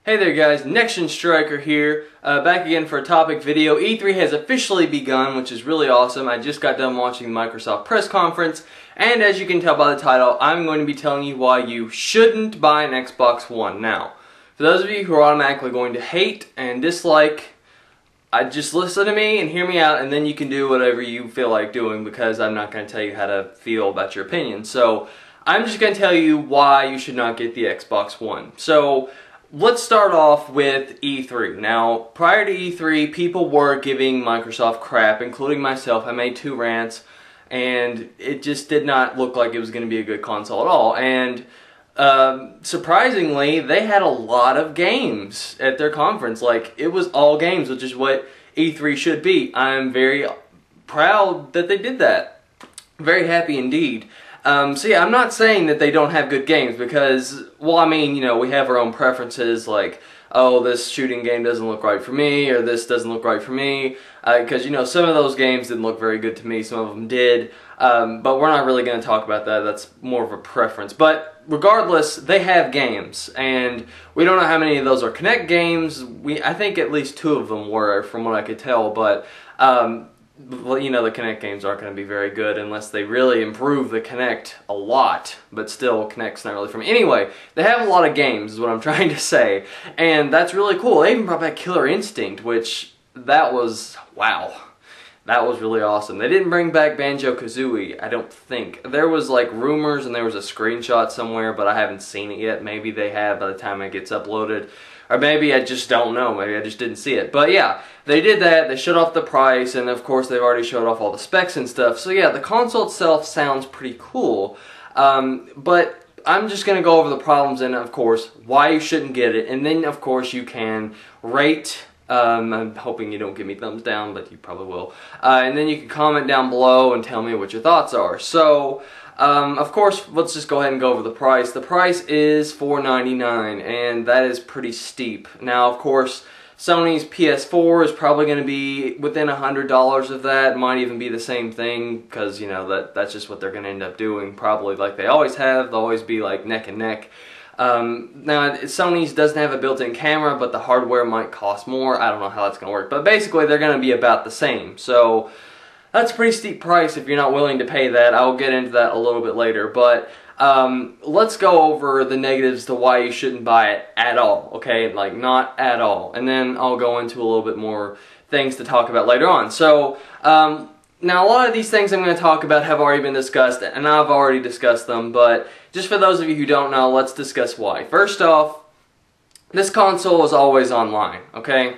Hey there guys, Next Gen Striker here, back again for a topic video. E3 has officially begun, which is really awesome. I just got done watching the Microsoft press conference, and as you can tell by the title, I'm going to be telling you why you shouldn't buy an Xbox One. Now, for those of you who are automatically going to hate and dislike, just listen to me and hear me out, and then you can do whatever you feel like doing, because I'm not going to tell you how to feel about your opinion. So, I'm just going to tell you why you should not get the Xbox One. So, let's start off with E3. Now, prior to E3, people were giving Microsoft crap, including myself. I made 2 rants, and it just did not look like it was going to be a good console at all. And surprisingly, they had a lot of games at their conference. Like, it was all games, which is what E3 should be. I'm very proud that they did that. Very happy indeed. So yeah, I'm not saying that they don't have good games, because, well, I mean, you know, we have our own preferences, like, oh, this shooting game doesn't look right for me, or this doesn't look right for me, because, you know, some of those games didn't look very good to me, some of them did, but we're not really going to talk about that. That's more of a preference. But regardless, they have games, and we don't know how many of those are Kinect games. I think at least 2 of them were, from what I could tell, but well, you know, the Kinect games aren't going to be very good unless they really improve the Kinect a lot, but still, Kinect's not really for me. Anyway, they have a lot of games, is what I'm trying to say, and that's really cool. They even brought back Killer Instinct, which, that was, wow. That was really awesome. They didn't bring back Banjo-Kazooie, I don't think. There was, like, rumors, and there was a screenshot somewhere, but I haven't seen it yet. Maybe they have by the time it gets uploaded. Or maybe I just don't know. Maybe I just didn't see it. But yeah, they did that. They showed off the price, and of course they've already showed off all the specs and stuff. So yeah, the console itself sounds pretty cool. But I'm just going to go over the problems and, of course, why you shouldn't get it. And then, of course, you can rate. I'm hoping you don't give me thumbs down, but you probably will. And then you can comment down below and tell me what your thoughts are. So, of course, let's just go ahead and go over the price. The price is $499, and that is pretty steep. Now, of course, Sony's PS4 is probably going to be within $100 of that. It might even be the same thing, because, you know, that's just what they're going to end up doing, probably like they always have. They'll always be like neck and neck. Now, Sony's doesn't have a built-in camera, but the hardware might cost more. I don't know how that's going to work, but basically they're going to be about the same. So that's a pretty steep price if you're not willing to pay that. I'll get into that a little bit later, but let's go over the negatives to why you shouldn't buy it at all, okay? Like, not at all. And then I'll go into a little bit more things to talk about later on. So, now, a lot of these things I'm going to talk about have already been discussed, and I've already discussed them, but just for those of you who don't know, let's discuss why. First off, this console is always online, okay?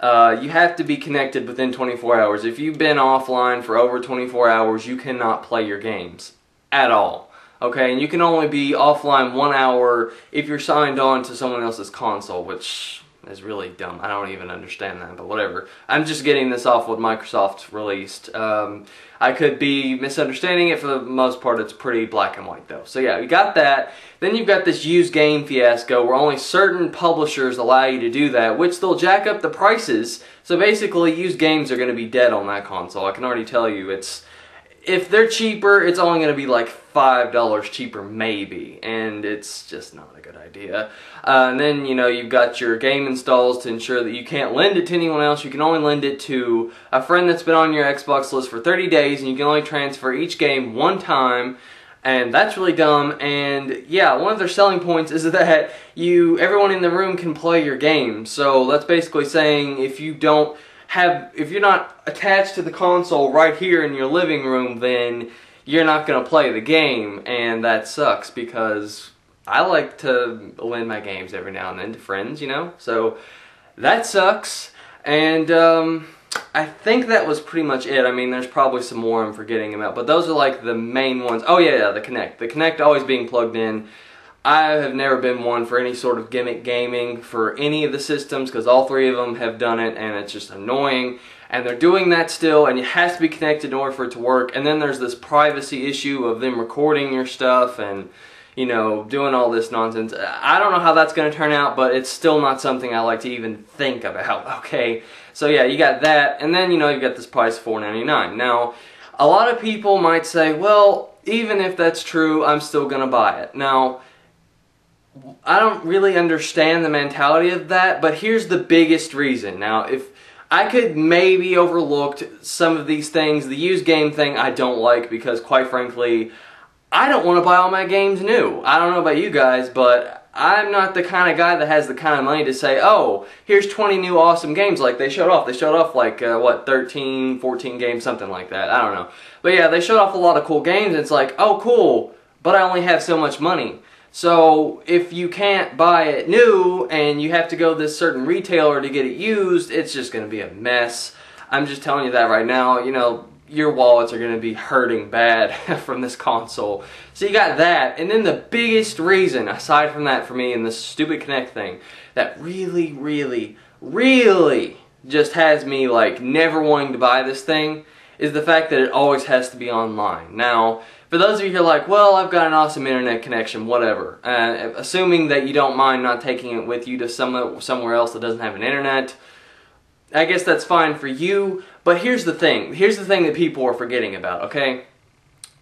You have to be connected within 24 hours. If you've been offline for over 24 hours, you cannot play your games at all, okay? And you can only be offline 1 hour if you're signed on to someone else's console, which is really dumb. I don't even understand that, but whatever. I'm just getting this off what Microsoft released. I could be misunderstanding it. For the most part, it's pretty black and white, though. So yeah, you got that. Then you've got this used game fiasco where only certain publishers allow you to do that, which they'll jack up the prices. So basically, used games are going to be dead on that console. I can already tell you. If they're cheaper, it's only going to be like $5 cheaper, maybe, and it's just not a good idea. And then, you know, you've got your game installs to ensure that you can't lend it to anyone else. You can only lend it to a friend that's been on your Xbox list for 30 days, and you can only transfer each game 1 time, and that's really dumb. And yeah, one of their selling points is that everyone in the room can play your game. So that's basically saying if you're not attached to the console right here in your living room, then you're not going to play the game, and that sucks, because I like to lend my games every now and then to friends, you know, so that sucks. And I think that was pretty much it. I mean, there's probably some more I'm forgetting about, but those are like the main ones. Oh yeah, the Kinect. The Kinect always being plugged in. I have never been one for any sort of gimmick gaming for any of the systems, because all 3 of them have done it, and it's just annoying. And they're doing that still, and it has to be connected in order for it to work. And then there's this privacy issue of them recording your stuff and, you know, doing all this nonsense. I don't know how that's going to turn out, but it's still not something I like to even think about, okay? So yeah, you got that, and then, you know, you've got this price, $499. Now, a lot of people might say, well, even if that's true, I'm still going to buy it. Now, I don't really understand the mentality of that, but here's the biggest reason. Now, if I could maybe overlooked some of these things, the used game thing I don't like because, quite frankly, I don't want to buy all my games new. I don't know about you guys, but I'm not the kind of guy that has the kind of money to say, oh, here's 20 new awesome games like they showed off. They showed off like, what, 13, 14 games, something like that. I don't know. But yeah, they showed off a lot of cool games, and it's like, oh, cool, but I only have so much money. So if you can't buy it new and you have to go to this certain retailer to get it used, it's just going to be a mess. I'm just telling you that right now. You know, your wallets are going to be hurting bad from this console. So you got that. And then the biggest reason, aside from that for me and this stupid Kinect thing, that really, really, really just has me like never wanting to buy this thing is the fact that it always has to be online. Now, for those of you who are like, well, I've got an awesome internet connection, whatever. Assuming that you don't mind not taking it with you to somewhere else that doesn't have an internet, I guess that's fine for you. But here's the thing. Here's the thing that people are forgetting about, okay?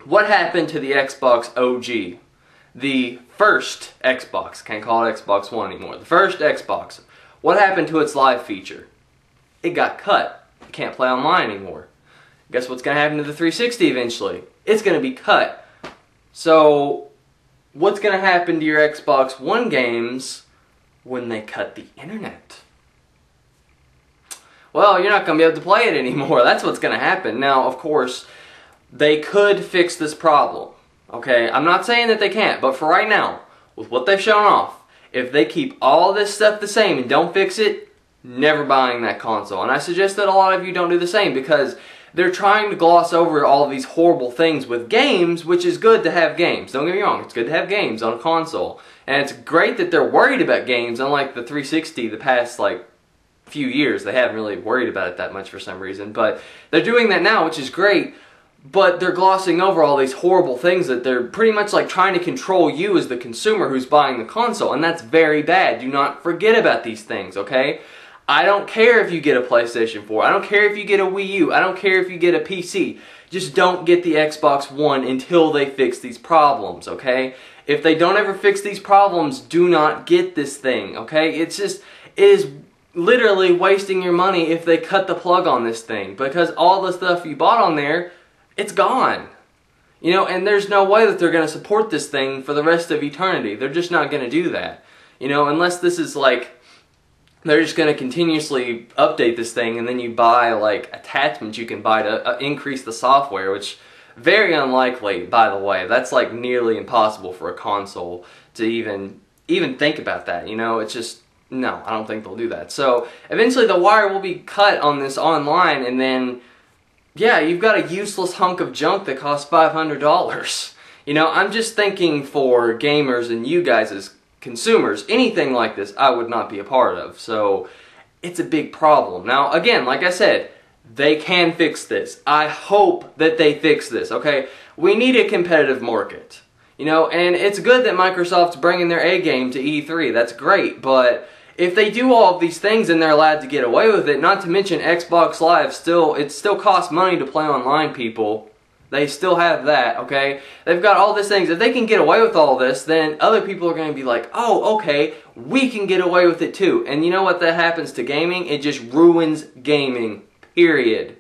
What happened to the Xbox OG? The first Xbox. Can't call it Xbox One anymore. The first Xbox. What happened to its live feature? It got cut. You can't play online anymore. Guess what's going to happen to the 360 eventually? It's going to be cut. So, what's going to happen to your Xbox One games when they cut the internet? Well, you're not going to be able to play it anymore. That's what's going to happen. Now, of course, they could fix this problem. Okay, I'm not saying that they can't, but for right now, with what they've shown off, if they keep all this stuff the same and don't fix it, never buying that console. And I suggest that a lot of you don't do the same, because they're trying to gloss over all of these horrible things with games, which is good to have games. Don't get me wrong, it's good to have games on a console. And it's great that they're worried about games, unlike the 360 the past, like, few years. They haven't really worried about it that much for some reason. But they're doing that now, which is great. But they're glossing over all these horrible things that they're pretty much like trying to control you as the consumer who's buying the console. And that's very bad. Do not forget about these things, okay? I don't care if you get a PlayStation 4. I don't care if you get a Wii U. I don't care if you get a PC. Just don't get the Xbox One until they fix these problems, okay? If they don't ever fix these problems, do not get this thing, okay? It is literally wasting your money if they cut the plug on this thing, because all the stuff you bought on there, it's gone. You know, and there's no way that they're going to support this thing for the rest of eternity. They're just not going to do that. You know, unless this is like, they're just going to continuously update this thing, and then you buy like attachments you can buy to increase the software, which very unlikely, by the way. That's like nearly impossible for a console to even think about that. You know, it's just, no, I don't think they'll do that. So eventually the wire will be cut on this online, and then yeah, you've got a useless hunk of junk that costs $500. You know, I'm just thinking for gamers and you guys as consumers, anything like this I would not be a part of. So it's a big problem. Now again, like I said, they can fix this. I hope that they fix this, okay? We need a competitive market. You know, and it's good that Microsoft's bringing their A game to E3. That's great, but if they do all of these things and they're allowed to get away with it, not to mention Xbox Live, it still costs money to play online, people. They still have that, okay? They've got all these things. If they can get away with all this, then other people are going to be like, oh, okay, we can get away with it too. And you know what that happens to gaming? It just ruins gaming, period.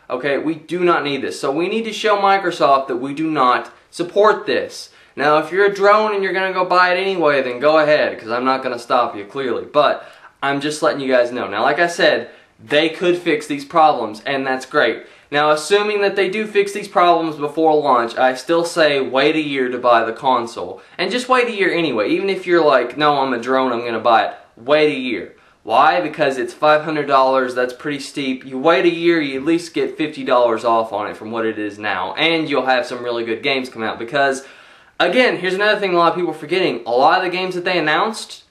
Okay, we do not need this. So we need to show Microsoft that we do not support this. Now, if you're a drone and you're going to go buy it anyway, then go ahead, because I'm not going to stop you, clearly. But I'm just letting you guys know. Now, like I said, they could fix these problems, and that's great. Now, assuming that they do fix these problems before launch, I still say wait a year to buy the console. And just wait a year anyway. Even if you're like, no, I'm a drone, I'm going to buy it. Wait a year. Why? Because it's $500, that's pretty steep. You wait a year, you at least get $50 off on it from what it is now. And you'll have some really good games come out, because again, here's another thing a lot of people are forgetting. A lot of the games that they announced,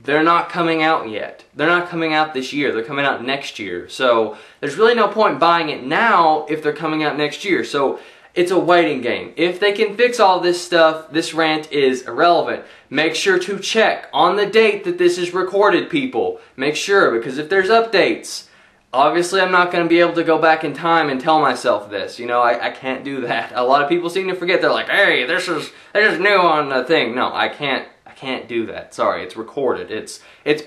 they're not coming out yet. They're not coming out this year. They're coming out next year. So there's really no point buying it now if they're coming out next year. So it's a waiting game. If they can fix all this stuff, this rant is irrelevant. Make sure to check on the date that this is recorded, people. Make sure, because if there's updates, obviously I'm not going to be able to go back in time and tell myself this. You know, I can't do that. A lot of people seem to forget. They're like, hey, this is new on the thing. No, I can't can't do that. Sorry, it's recorded. It's